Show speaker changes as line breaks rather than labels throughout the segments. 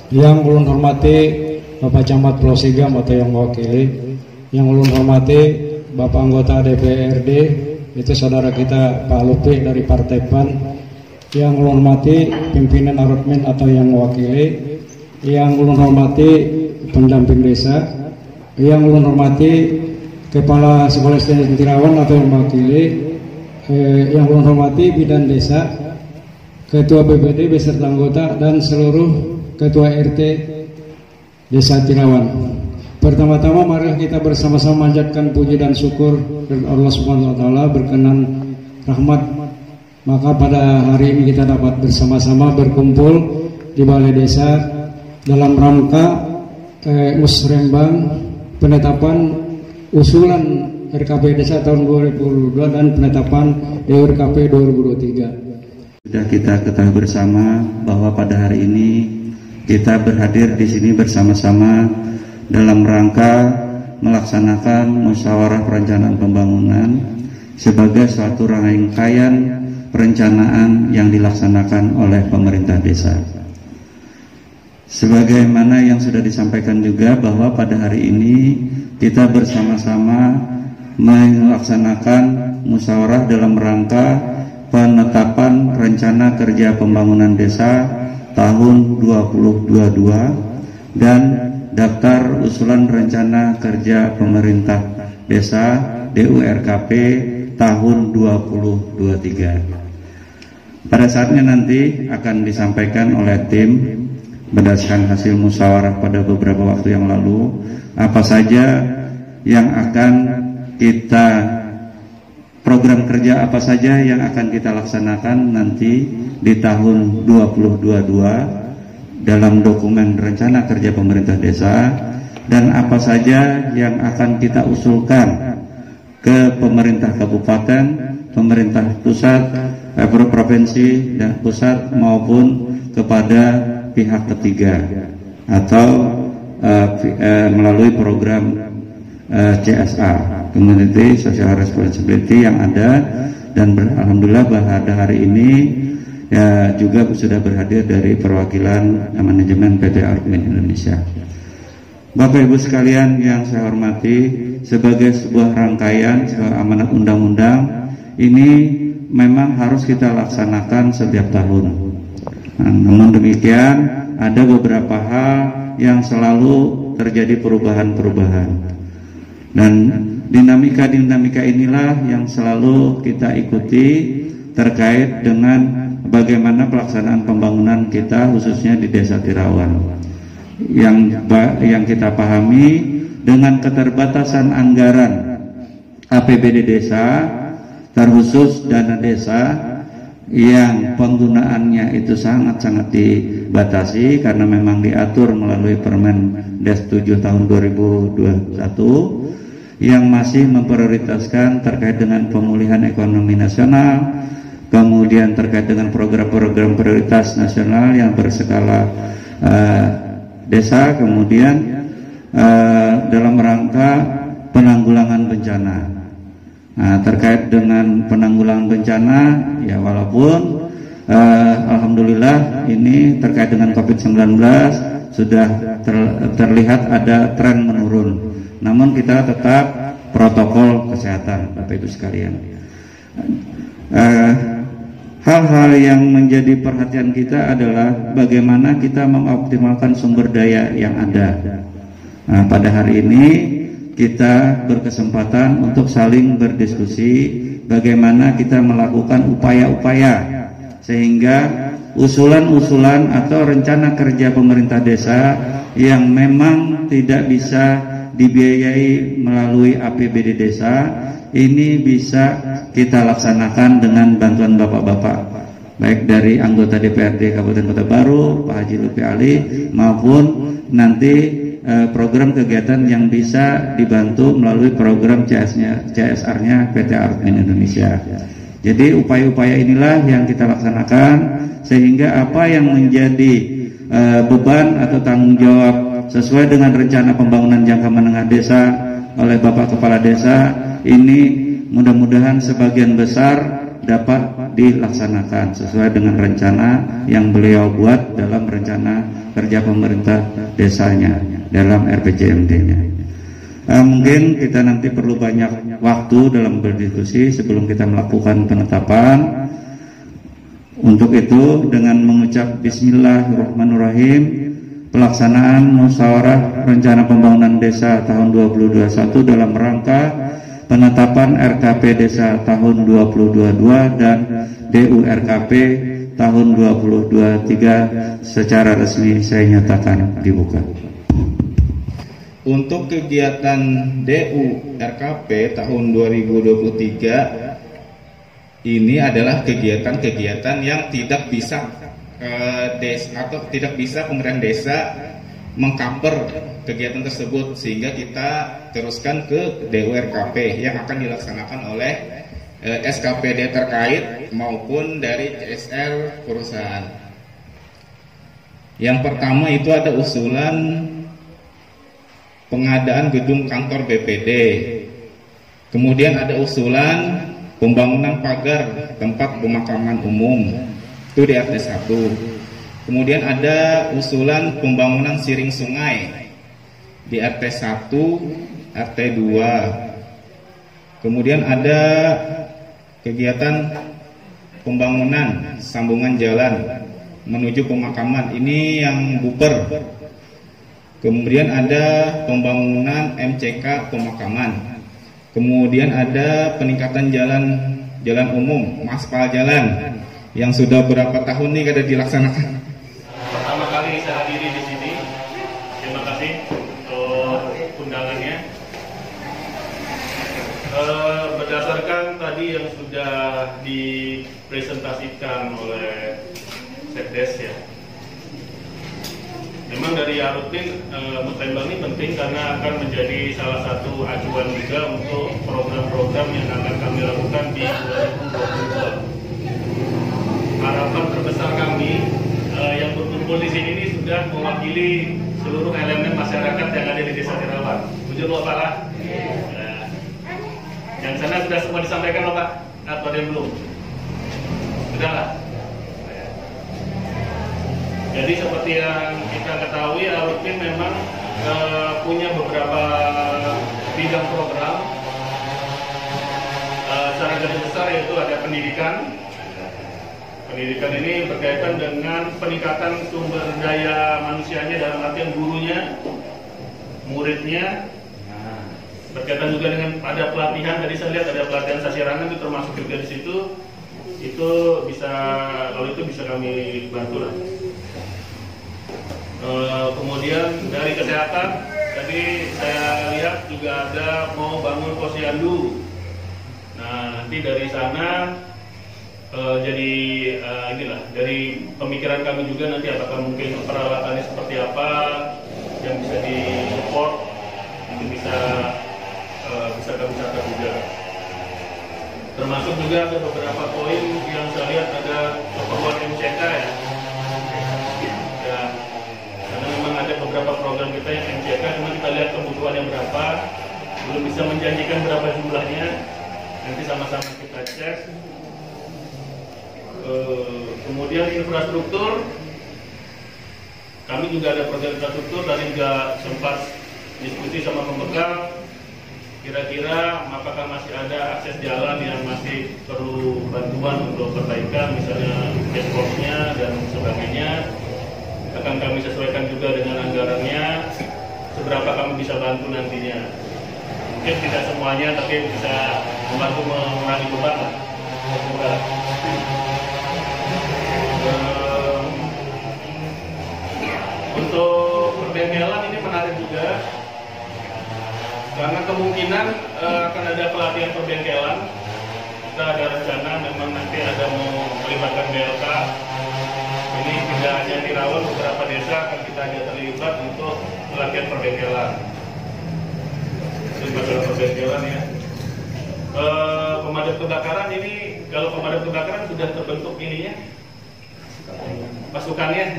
Yang ulun hormati Bapak Camat Pulau Sigam atau yang mewakili, yang ulun hormati Bapak anggota DPRD, itu saudara kita Pak Lupi dari Partai PAN, yang ulun hormati pimpinan Arutmin atau yang mewakili, yang ulun hormati pendamping desa, yang ulun hormati Kepala Sekolah SD Tirawan atau yang mewakili, yang ulun hormati bidan desa, Ketua BPD beserta anggota dan seluruh Ketua RT Desa Tirawan. Pertama-tama mari kita bersama-sama manjatkan puji dan syukur dari Allah Subhanahu wa taala berkenan rahmat. Maka pada hari ini kita dapat bersama-sama berkumpul di Balai Desa dalam rangka musrembang penetapan usulan RKP Desa tahun 2022 dan penetapan DRKP 2023.
Sudah kita ketahui bersama bahwa pada hari ini kita berhadir di sini bersama-sama dalam rangka melaksanakan musyawarah perencanaan pembangunan sebagai suatu rangkaian perencanaan yang dilaksanakan oleh pemerintah desa. Sebagaimana yang sudah disampaikan juga bahwa pada hari ini kita bersama-sama melaksanakan musyawarah dalam rangka penetapan rencana kerja pembangunan desa tahun 2022 dan daftar usulan rencana kerja pemerintah desa DURKP tahun 2023. Pada saatnya nanti akan disampaikan oleh tim berdasarkan hasil musyawarah pada beberapa waktu yang lalu apa saja yang akan kita program kerja apa saja yang akan kita laksanakan nanti di tahun 2022 dalam dokumen rencana kerja pemerintah desa dan apa saja yang akan kita usulkan ke pemerintah kabupaten, pemerintah pusat, provinsi dan pusat maupun kepada pihak ketiga atau melalui program CSR, Community Social Responsibility yang ada, dan alhamdulillah pada hari ini ya juga sudah berhadir dari perwakilan manajemen PT Arutmin Indonesia. Bapak Ibu sekalian yang saya hormati, sebagai sebuah rangkaian sebuah amanat undang-undang ini memang harus kita laksanakan setiap tahun. Nah, namun demikian ada beberapa hal yang selalu terjadi perubahan-perubahan. Dan dinamika inilah yang selalu kita ikuti terkait dengan bagaimana pelaksanaan pembangunan kita khususnya di Desa Tirawan. Yang kita pahami dengan keterbatasan anggaran APBD desa, terkhusus dana desa yang penggunaannya itu sangat-sangat dibatasi karena memang diatur melalui Permen Des 7 tahun 2021 yang masih memprioritaskan terkait dengan pemulihan ekonomi nasional, kemudian terkait dengan program-program prioritas nasional yang berskala desa, kemudian dalam rangka penanggulangan bencana. Nah, terkait dengan penanggulangan bencana, ya walaupun alhamdulillah ini terkait dengan COVID-19 sudah terlihat ada tren menurun. Namun kita tetap protokol kesehatan, Bapak Ibu sekalian. Hal-hal yang menjadi perhatian kita adalah bagaimana kita mengoptimalkan sumber daya yang ada. Nah, pada hari ini kita berkesempatan untuk saling berdiskusi bagaimana kita melakukan upaya-upaya sehingga usulan-usulan atau rencana kerja pemerintah desa yang memang tidak bisa dibiayai melalui APBD desa ini bisa kita laksanakan dengan bantuan bapak-bapak baik dari anggota DPRD Kabupaten Kota Baru, Pak Haji Lutfi Ali, maupun nanti program kegiatan yang bisa dibantu melalui program CSR-nya PT Arutmin Indonesia. Jadi upaya-upaya inilah yang kita laksanakan sehingga apa yang menjadi beban atau tanggung jawab sesuai dengan rencana pembangunan jangka menengah desa oleh Bapak Kepala Desa ini mudah-mudahan sebagian besar dapat dilaksanakan sesuai dengan rencana yang beliau buat dalam rencana kerja pemerintah desanya dalam RPJMD-nya. Mungkin kita nanti perlu banyak waktu dalam berdiskusi sebelum kita melakukan penetapan. Untuk itu dengan mengucap Bismillahirrahmanirrahim, pelaksanaan musyawarah rencana pembangunan desa tahun 2021 dalam rangka penetapan RKP desa tahun 2022 dan DURKP tahun 2023 secara resmi saya nyatakan dibuka.
Untuk kegiatan DURKP tahun 2023 ini adalah kegiatan-kegiatan yang tidak bisa atau tidak bisa pemerintahan desa mengcover kegiatan tersebut, sehingga kita teruskan ke DURKP yang akan dilaksanakan oleh SKPD terkait maupun dari CSR perusahaan. Yang pertama itu ada usulan pengadaan gedung kantor BPD, kemudian ada usulan pembangunan pagar tempat pemakaman umum itu di RT 1. Kemudian ada usulan pembangunan siring sungai di RT 1, RT 2. Kemudian ada kegiatan pembangunan sambungan jalan menuju pemakaman, ini yang Buper. Kemudian ada pembangunan MCK pemakaman. Kemudian ada peningkatan jalan umum, aspal jalan yang sudah berapa tahun nih kada dilaksanakan.
Pertama kali saya hadiri di sini. Terima kasih untuk undangannya. Berdasarkan tadi yang sudah dipresentasikan oleh Sekdes ya. Memang dari Arutin Muslimbang ini penting karena akan menjadi salah satu acuan juga untuk program-program yang akan kami lakukan di 2022. Harapan terbesar kami yang berkumpul di sini ini sudah mewakili seluruh elemen masyarakat yang ada di Desa Tirawan. Jujur loh Pak lah. Yang sana sudah semua disampaikan loh Pak. Atau ada yang belum? Sudah lah. Jadi seperti yang kita ketahui, Arutin memang punya beberapa bidang program. Secara garis besar yaitu ada pendidikan. Pendidikan ini berkaitan dengan peningkatan sumber daya manusianya dalam artian gurunya, muridnya. Berkaitan juga dengan ada pelatihan. Tadi saya lihat ada pelatihan sasirangan itu termasuk juga di situ. Itu bisa, kalau itu bisa kami bantu lah. Kemudian dari kesehatan tadi saya lihat juga ada mau bangun posyandu. Nah nanti dari sana jadi inilah dari pemikiran kami juga nanti apakah mungkin peralatannya seperti apa yang bisa di support, itu bisa kami catat juga. Termasuk juga ada beberapa poin yang saya lihat ada keperluan MCK ya. Karena memang ada beberapa program kita yang MCK, cuma kita lihat kebutuhannya berapa, belum bisa menjanjikan berapa jumlahnya. Nanti sama-sama kita cek. Kemudian infrastruktur, kami juga ada program infrastruktur. Tadi juga sempat diskusi sama pembekal. Kira-kira apakah masih ada akses jalan yang masih perlu bantuan untuk perbaikan, misalnya dashboardnya dan sebagainya. Akan kami sesuaikan juga dengan anggarannya, seberapa kami bisa bantu nantinya. Mungkin tidak semuanya, tapi bisa membantu mengurangi beban lah. Untuk perbengkelan ini menarik juga, karena kemungkinan akan ada pelatihan perbengkelan. Kita ada rencana memang nanti ada mau melibatkan BLK. Ini tidak hanya Tirawan, beberapa desa akan kita ajak terlibat untuk pelatihan perbengkelan. Pelatihan perbengkelan ya. Pemadam kebakaran ini, kalau pemadam kebakaran sudah terbentuk ininya, pasukannya.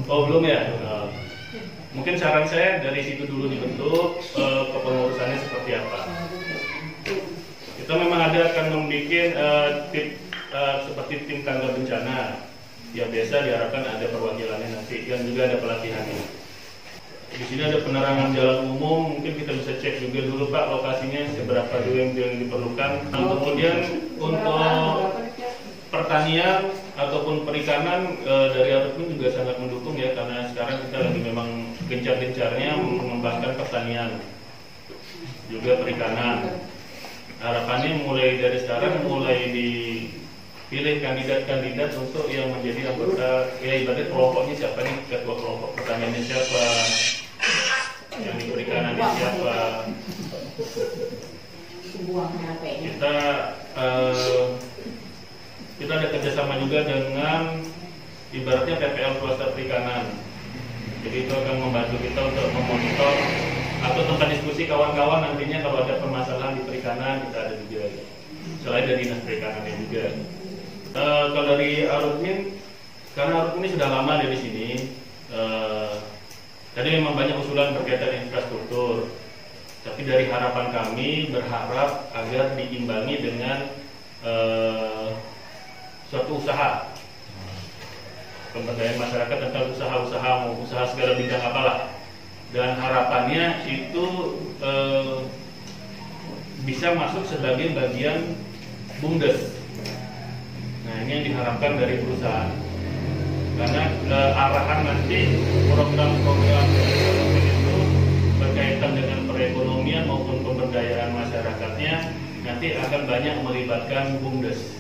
Oh belum ya. Mungkin saran saya dari situ dulu dibentuk, kepengurusannya seperti apa. Kita memang ada akan membuat seperti tim tangga bencana yang biasa diharapkan ada perwakilannya nanti, dan juga ada pelatihannya. Di sini ada penerangan jalan umum, mungkin kita bisa cek juga dulu Pak lokasinya seberapa dulu yang diperlukan. Nah, kemudian untuk pertanian ataupun perikanan dari Arutmin juga sangat mendukung ya, karena sekarang kita lagi memang gencar-gencarnya mengembangkan pertanian juga perikanan. Harapannya mulai dari sekarang mulai dipilih kandidat-kandidat untuk yang menjadi anggota, ya ibaratnya kelompoknya siapa nih, ketua kelompok pertaniannya siapa, yang di perikanannya siapa. Kita ada kerjasama juga dengan ibaratnya PPL swasta perikanan. Jadi itu akan membantu kita untuk memonitor atau tempat diskusi kawan-kawan nantinya kalau ada permasalahan di perikanan, kita ada juga. Selain dari dinas perikanannya juga. Kalau dari Arutmin, karena Arutmin ini sudah lama ada di sini. Tadi memang banyak usulan berkaitan infrastruktur. Tapi dari harapan kami berharap agar diimbangi dengan suatu usaha pemberdayaan masyarakat tentang usaha-usaha, mau usaha segala bidang apalah, dan harapannya itu bisa masuk sebagai bagian BUMDes. Nah, ini yang diharapkan dari perusahaan, karena arahan nanti program-program itu berkaitan dengan perekonomian maupun pemberdayaan masyarakatnya nanti akan banyak melibatkan BUMDes.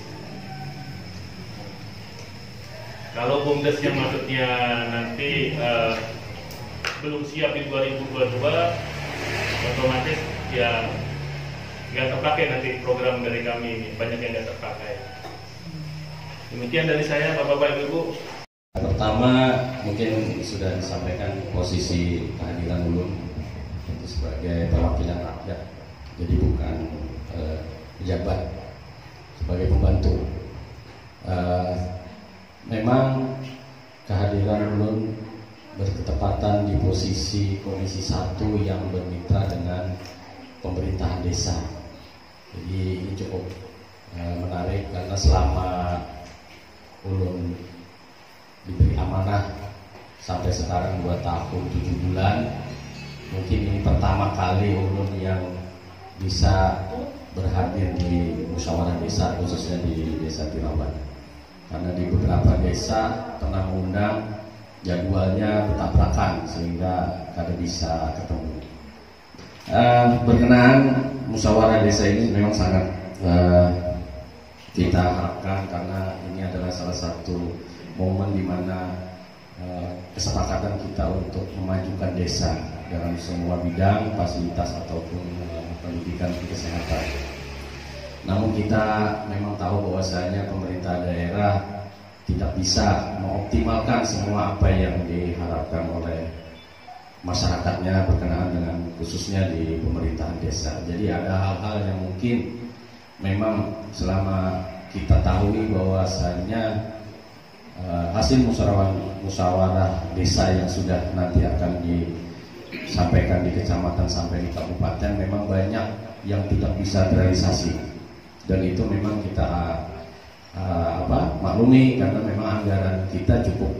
Kalau BUMDes yang maksudnya nanti belum siap di 2022, otomatis ya nggak terpakai nanti program dari kami ini, banyak yang nggak terpakai. Demikian dari saya, Bapak-Bapak Ibu.
Pertama, mungkin sudah disampaikan posisi kehadiran Ulun itu sebagai perwakilan rakyat, jadi bukan pejabat, sebagai pembantu. Memang kehadiran Ulun bertepatan di posisi Komisi 1 yang bermitra dengan pemerintahan desa. Jadi ini cukup menarik karena selama Ulun diberi amanah sampai sekarang 2 tahun 7 bulan, mungkin ini pertama kali Ulun yang bisa berhadir di musyawarah desa, khususnya di Desa Tirawan. Karena di beberapa desa pernah mengundang, jadwalnya bertabrakan sehingga kada bisa ketemu. Berkenaan musyawarah desa ini memang sangat kita harapkan, karena ini adalah salah satu momen di mana kesepakatan kita untuk memajukan desa dalam semua bidang fasilitas ataupun pendidikan kesehatan. Namun kita memang tahu bahwasanya pemerintah daerah tidak bisa mengoptimalkan semua apa yang diharapkan oleh masyarakatnya berkenaan dengan khususnya di pemerintahan desa. Jadi ada hal-hal yang mungkin memang selama kita tahu bahwasanya hasil musyawarah desa yang sudah nanti akan disampaikan di kecamatan sampai di kabupaten memang banyak yang tidak bisa terrealisasi. Dan itu memang kita maklumi, karena memang anggaran kita cukup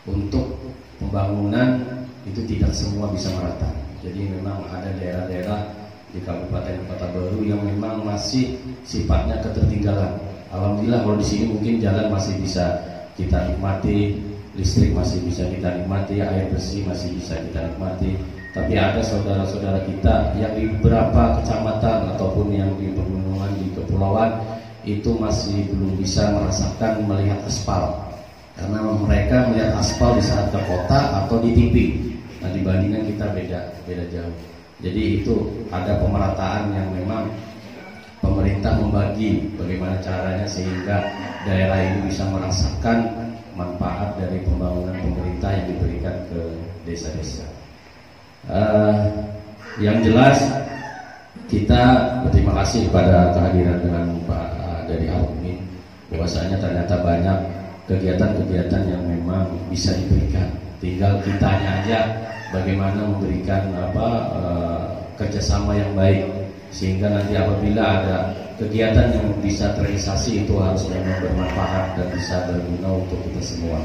untuk pembangunan itu tidak semua bisa merata. Jadi memang ada daerah-daerah di Kabupaten Kota Baru yang memang masih sifatnya ketertinggalan. Alhamdulillah kalau di sini mungkin jalan masih bisa kita nikmati, listrik masih bisa kita nikmati, air bersih masih bisa kita nikmati. Tapi ada saudara-saudara kita yang di beberapa kecamatan ataupun yang di pegunungan, di kepulauan itu masih belum bisa merasakan melihat aspal, karena mereka melihat aspal di saat ke kota atau di TV. Nah, dibandingkan kita beda jauh. Jadi itu ada pemerataan yang memang pemerintah membagi bagaimana caranya sehingga daerah ini bisa merasakan manfaat dari pembangunan pemerintah yang diberikan ke desa-desa. Yang jelas kita berterima kasih kepada kehadiran dengan Pak dari Arutmin, bahwasanya ternyata banyak kegiatan-kegiatan yang memang bisa diberikan. Tinggal kitanya aja bagaimana memberikan kerjasama yang baik, sehingga nanti apabila ada kegiatan yang bisa terrealisasi itu harus memang bermanfaat dan bisa berguna untuk kita semua.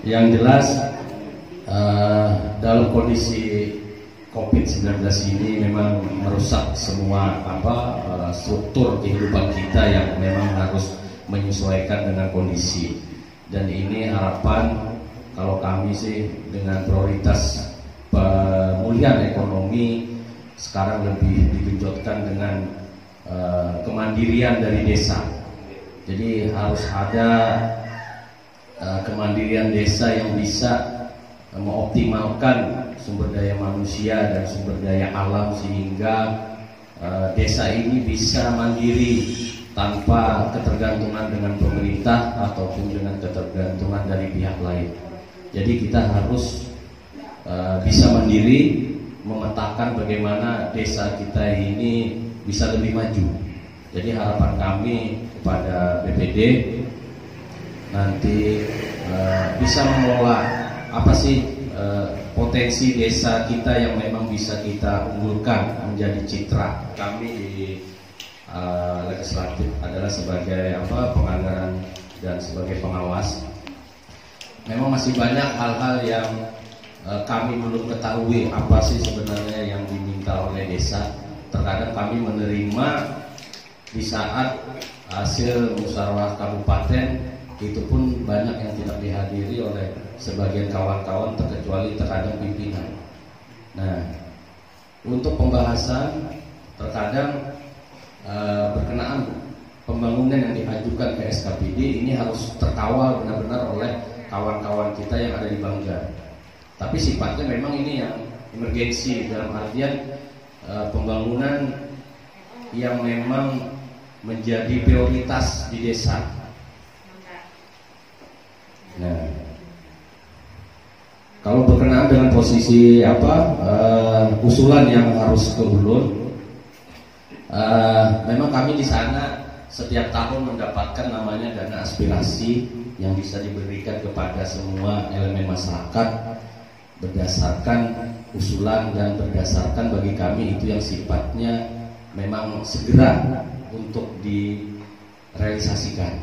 Yang jelas dalam kondisi COVID-19 ini memang merusak semua struktur kehidupan kita yang memang harus menyesuaikan dengan kondisi. Dan ini harapan kalau kami sih dengan prioritas pemulihan ekonomi sekarang lebih digenjotkan dengan kemandirian dari desa. Jadi harus ada kemandirian desa yang bisa mengoptimalkan sumber daya manusia dan sumber daya alam sehingga desa ini bisa mandiri tanpa ketergantungan dengan pemerintah ataupun dengan ketergantungan dari pihak lain. Jadi kita harus bisa mandiri, memetakan bagaimana desa kita ini bisa lebih maju. Jadi harapan kami kepada BPD nanti bisa mengelola apa sih potensi desa kita yang memang bisa kita unggulkan menjadi citra. Kami di legislatif adalah sebagai penganggaran dan sebagai pengawas. Memang masih banyak hal-hal yang kami belum ketahui apa sih sebenarnya yang diminta oleh desa. Terkadang kami menerima di saat hasil musyawarah kabupaten itu pun banyak yang tidak dihadiri oleh sebagian kawan-kawan, terkecuali terkadang pimpinan. Nah, untuk pembahasan terkadang berkenaan pembangunan yang diajukan ke SKPD ini harus terkawal benar-benar oleh kawan-kawan kita yang ada di Banggar. Tapi sifatnya memang ini yang emergensi, dalam artian pembangunan yang memang menjadi prioritas di desa. Nah, kalau berkenaan dengan posisi usulan yang harus ke Ulun, memang kami di sana setiap tahun mendapatkan namanya dana aspirasi yang bisa diberikan kepada semua elemen masyarakat berdasarkan usulan dan berdasarkan bagi kami itu yang sifatnya memang segera untuk direalisasikan.